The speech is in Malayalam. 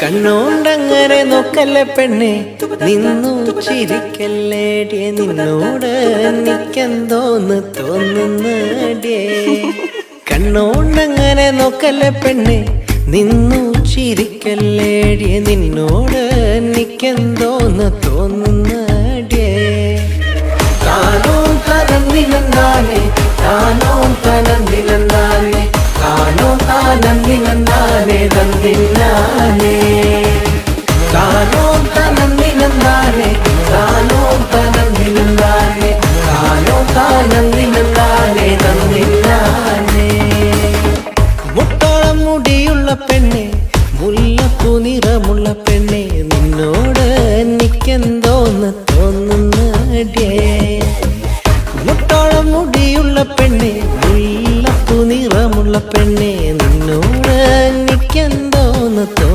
കണ്ണോണ്ടങ്ങനെ നോക്കല്ലേ പെണ്ണെ, നിന്നു ചിരിക്കല്ലേടിയെ, നിന്നോട് എനിക്കെന്തോന്ന് തോന്നുന്നടിയേ. കണ്ണോണ്ടങ്ങനെ നോക്കല്ലേ പെണ്ണെ, നിന്നു ചിരിക്കല്ലേടിയെ, നിന്നോട് എനിക്കെന്തോന്ന് തോന്നുന്നടിയേ. താനോ തനന്തിനന്താനെ, താനോ തനന്തിനന്താനെ, താനോ താനന്തിനന്താനെ തന്തിനാനേ. താനോ